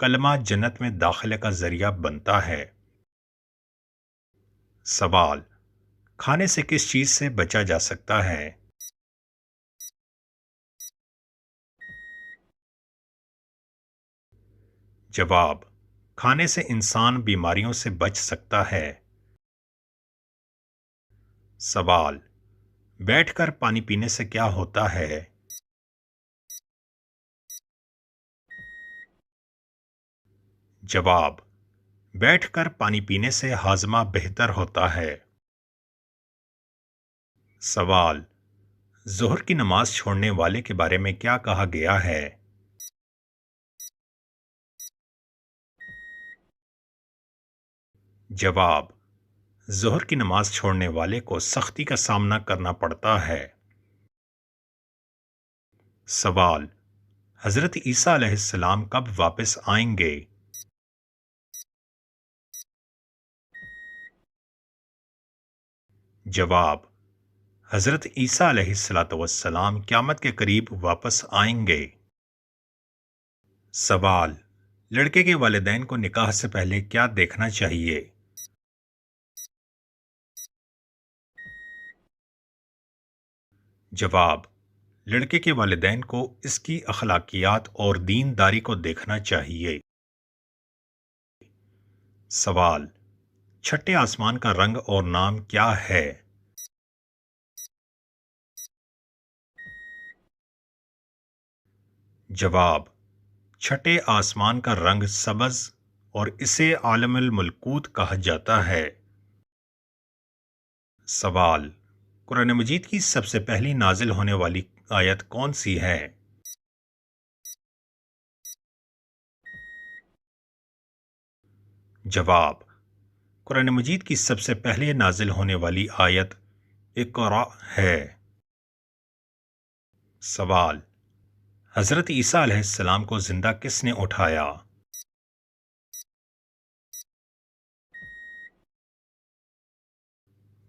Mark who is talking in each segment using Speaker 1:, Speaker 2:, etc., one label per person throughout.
Speaker 1: کلمہ جنت میں داخلے کا ذریعہ بنتا ہے؟ سوال: کھانے سے کس چیز سے بچا جا سکتا ہے؟ جواب: کھانے سے انسان بیماریوں سے بچ سکتا ہے۔ سوال: بیٹھ کر پانی پینے سے کیا ہوتا ہے؟ جواب: بیٹھ کر پانی پینے سے ہاضمہ بہتر ہوتا ہے۔ سوال: ظہر کی نماز چھوڑنے والے کے بارے میں کیا کہا گیا ہے؟ جواب: ظہر کی نماز چھوڑنے والے کو سختی کا سامنا کرنا پڑتا ہے۔ سوال: حضرت عیسیٰ علیہ السلام کب واپس آئیں گے؟ جواب: حضرت عیسیٰ علیہ السلام قیامت کے قریب واپس آئیں گے۔ سوال: لڑکے کے والدین کو نکاح سے پہلے کیا دیکھنا چاہیے؟ جواب: لڑکے کے والدین کو اس کی اخلاقیات اور دینداری کو دیکھنا چاہیے۔ سوال: چھٹے آسمان کا رنگ اور نام کیا ہے؟ جواب: چھٹے آسمان کا رنگ سبز اور اسے عالم الملکوت کہا جاتا ہے۔ سوال: قرآن مجید کی سب سے پہلی نازل ہونے والی آیت کون سی ہے؟ جواب: قرآن مجید کی سب سے پہلے نازل ہونے والی آیت اقرأ ہے۔ سوال: حضرت عیسیٰ علیہ السلام کو زندہ کس نے اٹھایا؟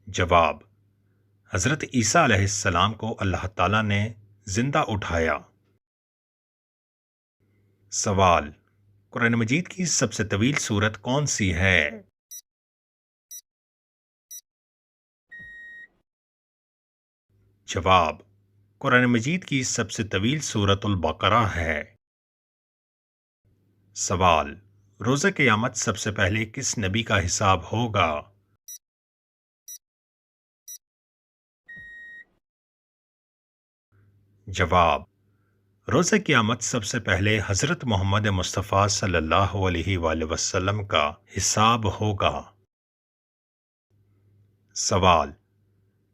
Speaker 1: جواب: حضرت عیسیٰ علیہ السلام کو اللہ تعالیٰ نے زندہ اٹھایا۔ سوال: قرآن مجید کی سب سے طویل سورت کون سی ہے؟ جواب: قرآن مجید کی سب سے طویل سورت البقرہ ہے۔ سوال: روز قیامت سب سے پہلے کس نبی کا حساب ہوگا؟ جواب: روز قیامت سب سے پہلے حضرت محمد مصطفیٰ صلی اللہ علیہ وآلہ وسلم کا حساب ہوگا۔ سوال: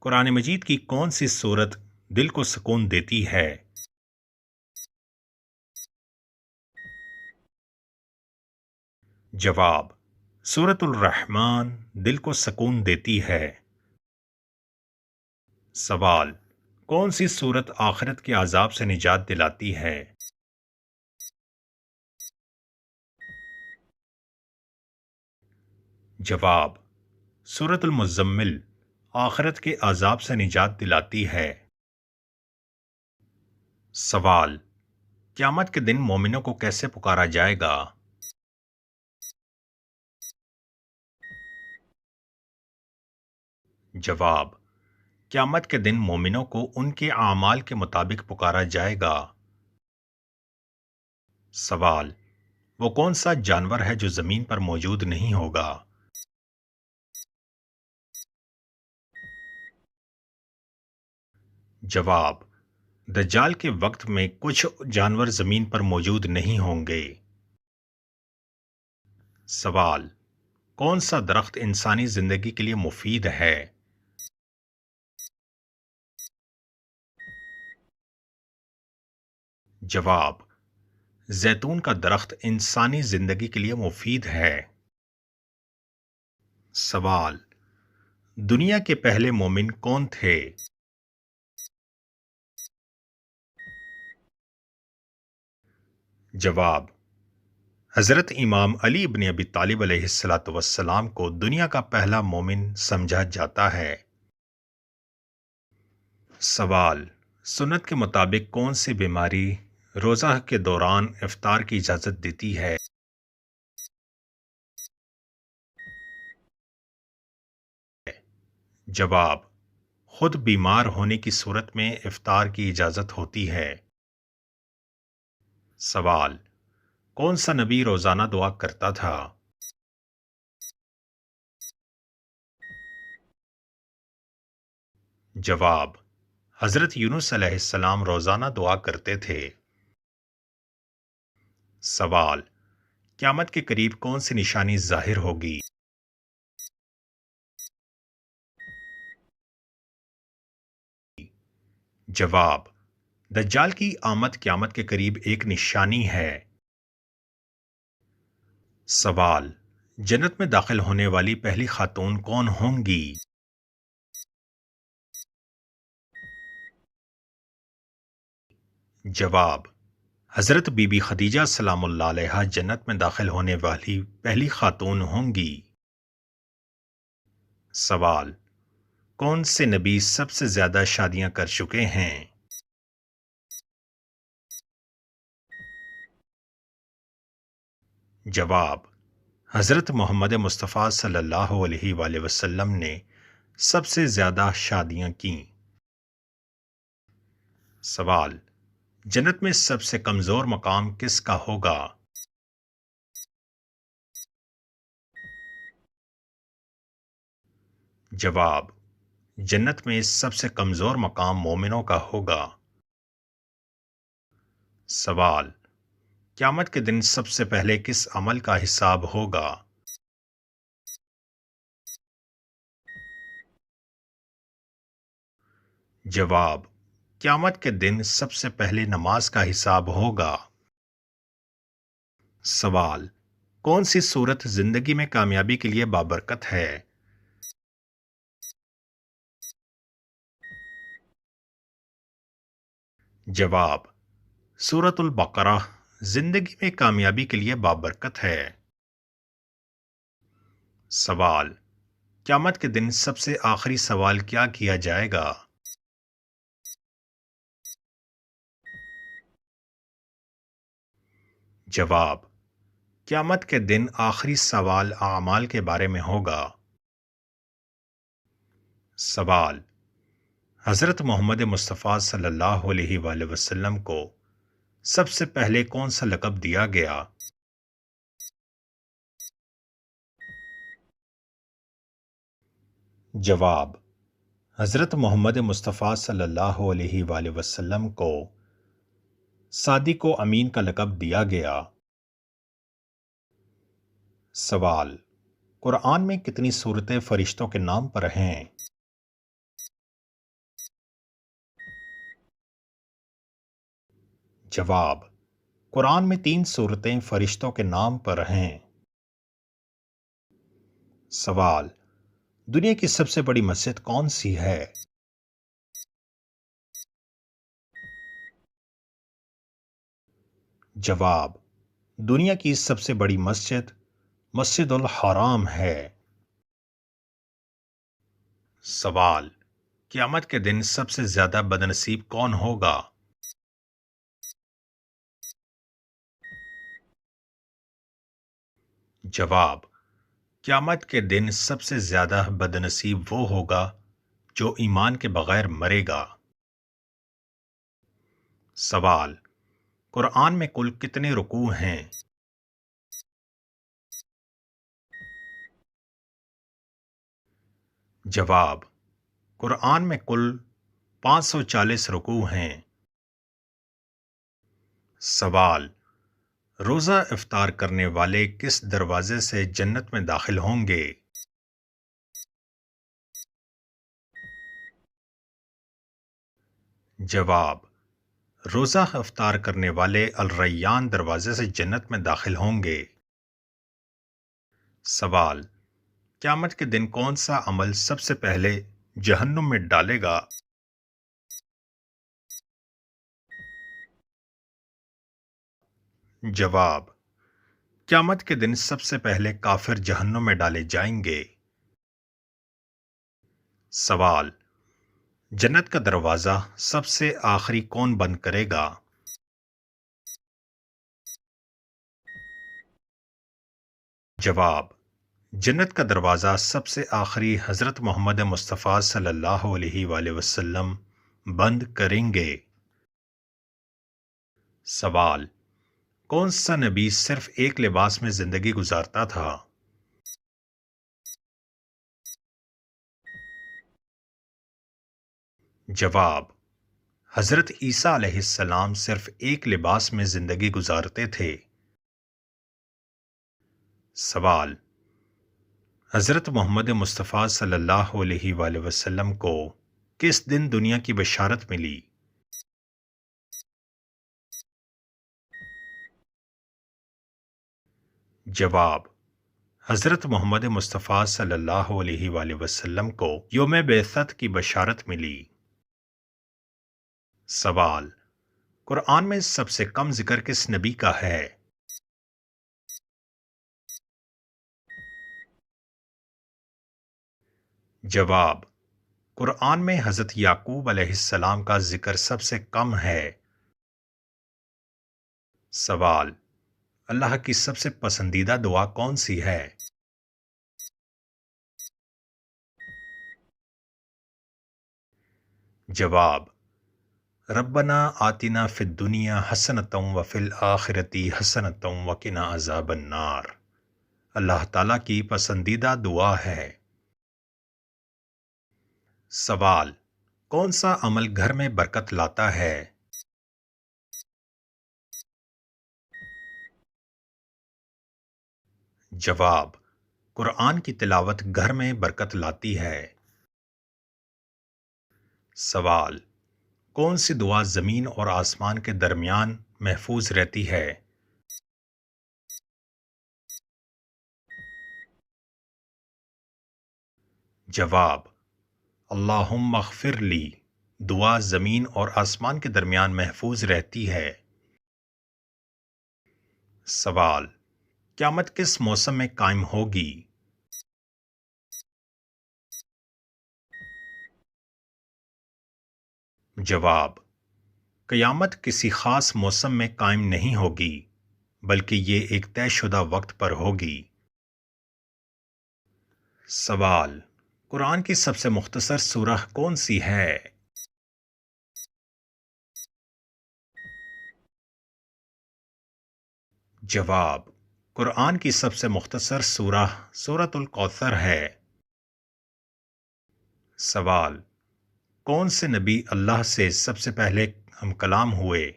Speaker 1: قرآن مجید کی کون سی سورت دل کو سکون دیتی ہے؟ جواب: سورت الرحمن دل کو سکون دیتی ہے۔ سوال: کون سی سورت آخرت کے عذاب سے نجات دلاتی ہے؟ جواب: سورت المزمل آخرت کے عذاب سے نجات دلاتی ہے۔ سوال: قیامت کے دن مومنوں کو کیسے پکارا جائے گا؟ جواب: قیامت کے دن مومنوں کو ان کے اعمال کے مطابق پکارا جائے گا۔ سوال: وہ کون سا جانور ہے جو زمین پر موجود نہیں ہوگا؟ جواب: دجال کے وقت میں کچھ جانور زمین پر موجود نہیں ہوں گے۔ سوال: کون سا درخت انسانی زندگی کے لیے مفید ہے؟ جواب: زیتون کا درخت انسانی زندگی کے لیے مفید ہے۔ سوال: دنیا کے پہلے مومن کون تھے؟ جواب: حضرت امام علی ابن ابی طالب علیہ السلام کو دنیا کا پہلا مومن سمجھا جاتا ہے۔ سوال: سنت کے مطابق کون سی بیماری روزہ کے دوران افطار کی اجازت دیتی ہے؟ جواب: خود بیمار ہونے کی صورت میں افطار کی اجازت ہوتی ہے۔ سوال: کون سا نبی روزانہ دعا کرتا تھا؟ جواب: حضرت یونس علیہ السلام روزانہ دعا کرتے تھے۔ سوال: قیامت کے قریب کون سی نشانی ظاہر ہوگی؟ جواب: دجال کی آمد قیامت کے قریب ایک نشانی ہے۔ سوال: جنت میں داخل ہونے والی پہلی خاتون کون ہوں گی؟ جواب: حضرت بی بی خدیجہ سلام اللہ علیہا جنت میں داخل ہونے والی پہلی خاتون ہوں گی۔ سوال: کون سے نبی سب سے زیادہ شادیاں کر چکے ہیں؟ جواب: حضرت محمد مصطفیٰ صلی اللہ علیہ وآلہ وسلم نے سب سے زیادہ شادیاں کیں۔ سوال: جنت میں سب سے کمزور مقام کس کا ہوگا؟ جواب: جنت میں سب سے کمزور مقام مومنوں کا ہوگا۔ سوال: قیامت کے دن سب سے پہلے کس عمل کا حساب ہوگا؟ جواب: قیامت کے دن سب سے پہلے نماز کا حساب ہوگا۔ سوال: کون سی صورت زندگی میں کامیابی کے لیے بابرکت ہے؟ جواب: سورۃ البقرہ زندگی میں کامیابی کے لیے بابرکت ہے۔ سوال: قیامت کے دن سب سے آخری سوال کیا کیا جائے گا؟ جواب: قیامت کے دن آخری سوال اعمال کے بارے میں ہوگا۔ سوال: حضرت محمد مصطفیٰ صلی اللہ علیہ وآلہ وسلم کو سب سے پہلے کون سا لقب دیا گیا؟ جواب: حضرت محمد مصطفیٰ صلی اللہ علیہ وآلہ وسلم کو صادق و امین کا لقب دیا گیا۔ سوال: قرآن میں کتنی صورتیں فرشتوں کے نام پر ہیں؟ جواب: قرآن میں 3 صورتیں فرشتوں کے نام پر ہیں۔ سوال: دنیا کی سب سے بڑی مسجد کون سی ہے؟ جواب: دنیا کی سب سے بڑی مسجد مسجد الحرام ہے۔ سوال: قیامت کے دن سب سے زیادہ بدنصیب کون ہوگا؟ جواب: قیامت کے دن سب سے زیادہ بدنصیب وہ ہوگا جو ایمان کے بغیر مرے گا۔ سوال: قرآن میں کل کتنے رکوع ہیں؟ جواب: قرآن میں کل 540 رکوع ہیں۔ سوال: روزہ افطار کرنے والے کس دروازے سے جنت میں داخل ہوں گے؟ جواب: روزہ افطار کرنے والے الریان دروازے سے جنت میں داخل ہوں گے۔ سوال: قیامت کے دن کون سا عمل سب سے پہلے جہنم میں ڈالے گا؟ جواب: قیامت کے دن سب سے پہلے کافر جہنم میں ڈالے جائیں گے۔ سوال: جنت کا دروازہ سب سے آخری کون بند کرے گا؟ جواب: جنت کا دروازہ سب سے آخری حضرت محمد مصطفیٰ صلی اللہ علیہ وآلہ وسلم بند کریں گے۔ سوال: کون سا نبی صرف ایک لباس میں زندگی گزارتا تھا؟ جواب: حضرت عیسیٰ علیہ السلام صرف ایک لباس میں زندگی گزارتے تھے۔ سوال: حضرت محمد مصطفیٰ صلی اللہ علیہ وآلہ وسلم کو کس دن دنیا کی بشارت ملی؟ جواب: حضرت محمد مصطفیٰ صلی اللہ علیہ وآلہ وسلم کو یوم بعثت کی بشارت ملی۔ سوال: قرآن میں سب سے کم ذکر کس نبی کا ہے؟ جواب: قرآن میں حضرت یعقوب علیہ السلام کا ذکر سب سے کم ہے۔ سوال: اللہ کی سب سے پسندیدہ دعا کون سی ہے؟ جواب: ربنا آتنا فی الدنیا حسنۃ وفی الآخرۃ حسنۃ وقنا عذاب النار۔ اللہ تعالیٰ کی پسندیدہ دعا ہے۔ سوال: کون سا عمل گھر میں برکت لاتا ہے؟ جواب: قرآن کی تلاوت گھر میں برکت لاتی ہے۔ سوال: کون سی دعا زمین اور آسمان کے درمیان محفوظ رہتی ہے؟ جواب: اللہم اغفر لی دعا زمین اور آسمان کے درمیان محفوظ رہتی ہے۔ سوال: قیامت کس موسم میں قائم ہوگی؟ جواب: قیامت کسی خاص موسم میں قائم نہیں ہوگی، بلکہ یہ ایک طے شدہ وقت پر ہوگی۔ سوال: قرآن کی سب سے مختصر سورہ کون سی ہے؟ جواب: قرآن کی سب سے مختصر سورہ سورۃ الکوثر ہے۔ سوال: کون سے نبی اللہ سے سب سے پہلے ہم کلام ہوئے؟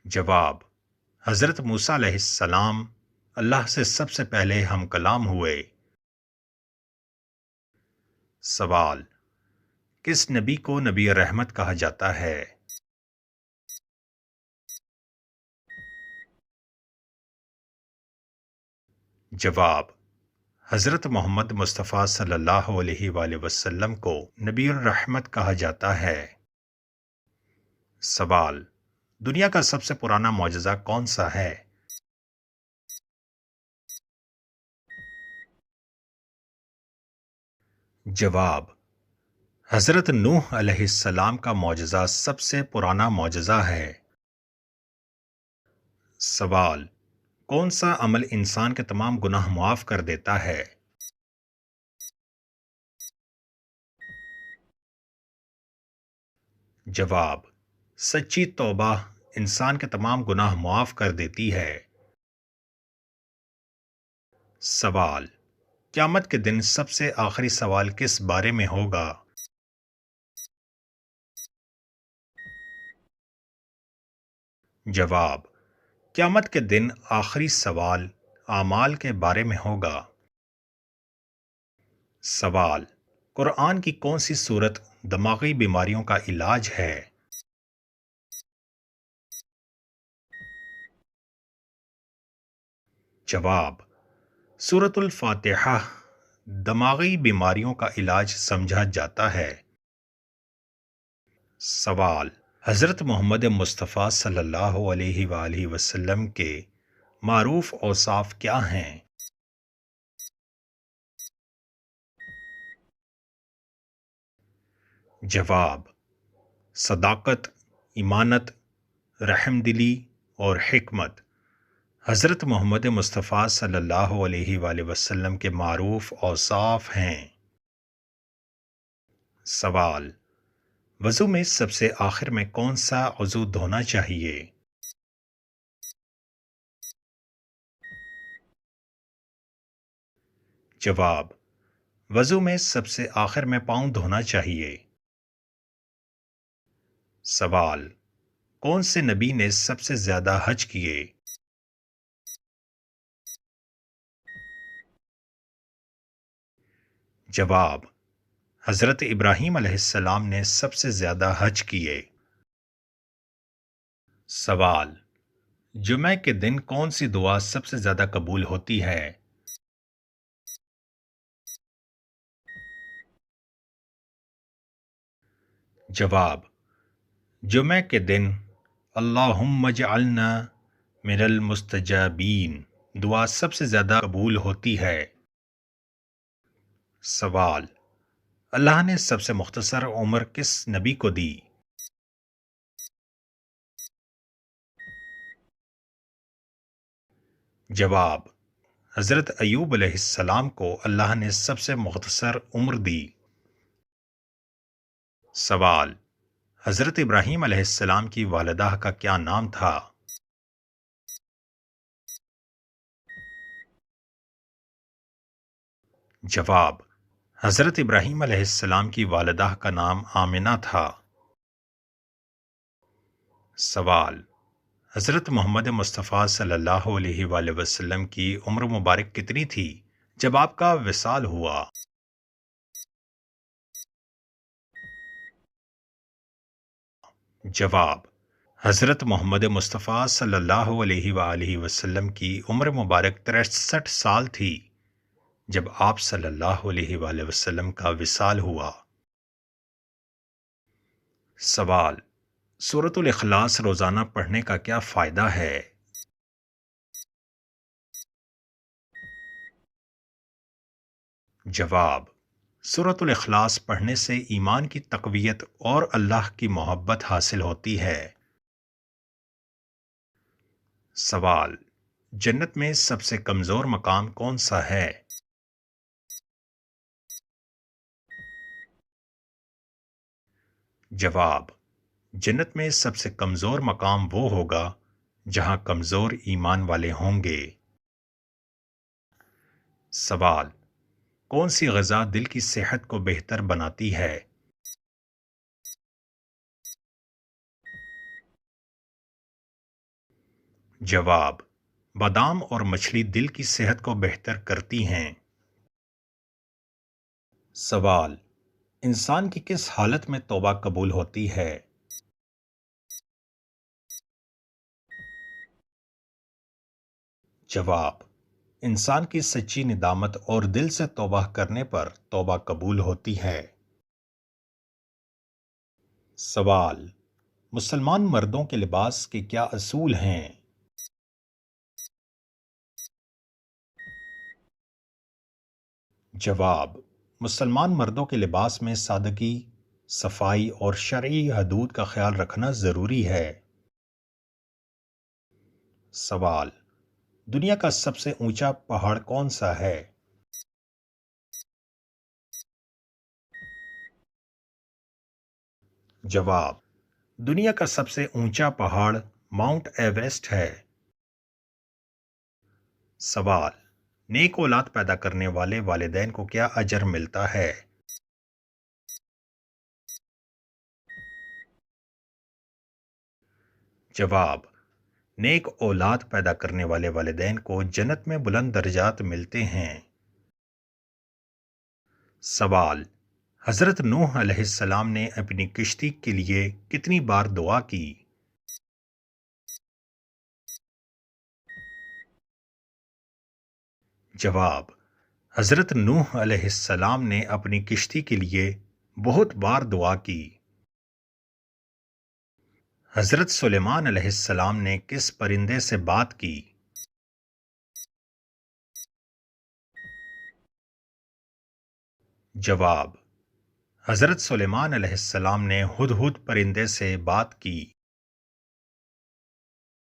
Speaker 1: جواب: حضرت موسیٰ علیہ السلام اللہ سے سب سے پہلے ہم کلام ہوئے۔ سوال: کس نبی کو نبی رحمت کہا جاتا ہے؟ جواب: حضرت محمد مصطفیٰ صلی اللہ علیہ وآلہ وسلم کو نبی الرحمت کہا جاتا ہے۔ سوال: دنیا کا سب سے پرانا معجزہ کون سا ہے؟ جواب: حضرت نوح علیہ السلام کا معجزہ سب سے پرانا معجزہ ہے۔ سوال: کون سا عمل انسان کے تمام گناہ معاف کر دیتا ہے؟ جواب: سچی توبہ انسان کے تمام گناہ معاف کر دیتی ہے۔ سوال: قیامت کے دن سب سے آخری سوال کس بارے میں ہوگا؟ جواب: قیامت کے دن آخری سوال اعمال کے بارے میں ہوگا۔ سوال: قرآن کی کون سی سورت دماغی بیماریوں کا علاج ہے؟ جواب: سورۃ الفاتحہ دماغی بیماریوں کا علاج سمجھا جاتا ہے۔ سوال: حضرت محمد مصطفیٰ صلی اللہ علیہ وآلہ وسلم کے معروف اوصاف کیا ہیں؟ جواب: صداقت، ایمانت، رحم دلی اور حکمت حضرت محمد مصطفیٰ صلی اللہ علیہ وآلہ وسلم کے معروف اوصاف ہیں۔ سوال: وضو میں سب سے آخر میں کون سا عضو دھونا چاہیے؟ جواب: وضو میں سب سے آخر میں پاؤں دھونا چاہیے۔ سوال: کون سے نبی نے سب سے زیادہ حج کیے؟ جواب: حضرت ابراہیم علیہ السلام نے سب سے زیادہ حج کیے۔ سوال: جمعہ کے دن کون سی دعا سب سے زیادہ قبول ہوتی ہے؟ جواب: جمعہ کے دن اللہم اجعلنا من المستجابین دعا سب سے زیادہ قبول ہوتی ہے۔ سوال: اللہ نے سب سے مختصر عمر کس نبی کو دی؟ جواب: حضرت ایوب علیہ السلام کو اللہ نے سب سے مختصر عمر دی۔ سوال: حضرت ابراہیم علیہ السلام کی والدہ کا کیا نام تھا؟ جواب: حضرت ابراہیم علیہ السلام کی والدہ کا نام آمنہ تھا۔ سوال: حضرت محمد مصطفیٰ صلی اللہ علیہ وآلہ وسلم کی عمر مبارک کتنی تھی جب آپ کا وصال ہوا؟ جواب: حضرت محمد مصطفیٰ صلی اللہ علیہ وآلہ وسلم کی عمر مبارک 63 سال تھی جب آپ صلی اللہ علیہ وآلہ وسلم کا وصال ہوا۔ سوال: سورۃ الاخلاص روزانہ پڑھنے کا کیا فائدہ ہے؟ جواب: سورۃ الاخلاص پڑھنے سے ایمان کی تقویت اور اللہ کی محبت حاصل ہوتی ہے۔ سوال: جنت میں سب سے کمزور مقام کون سا ہے؟ جواب: جنت میں سب سے کمزور مقام وہ ہوگا جہاں کمزور ایمان والے ہوں گے۔ سوال: کون سی غذا دل کی صحت کو بہتر بناتی ہے؟ جواب: بادام اور مچھلی دل کی صحت کو بہتر کرتی ہیں۔ سوال: انسان کی کس حالت میں توبہ قبول ہوتی ہے؟ جواب: انسان کی سچی ندامت اور دل سے توبہ کرنے پر توبہ قبول ہوتی ہے۔ سوال: مسلمان مردوں کے لباس کے کیا اصول ہیں؟ جواب: مسلمان مردوں کے لباس میں سادگی، صفائی اور شرعی حدود کا خیال رکھنا ضروری ہے۔ سوال: دنیا کا سب سے اونچا پہاڑ کون سا ہے؟ جواب: دنیا کا سب سے اونچا پہاڑ ماؤنٹ ایوریسٹ ہے۔ سوال: نیک اولاد پیدا کرنے والے والدین کو کیا اجر ملتا ہے؟ جواب: نیک اولاد پیدا کرنے والے والدین کو جنت میں بلند درجات ملتے ہیں۔ سوال: حضرت نوح علیہ السلام نے اپنی کشتی کے لیے کتنی بار دعا کی؟ جواب: حضرت نوح علیہ السلام نے اپنی کشتی کے لیے بہت بار دعا کی۔ حضرت سلیمان علیہ السلام نے کس پرندے سے بات کی؟ جواب: حضرت سلیمان علیہ السلام نے ہدہد پرندے سے بات کی۔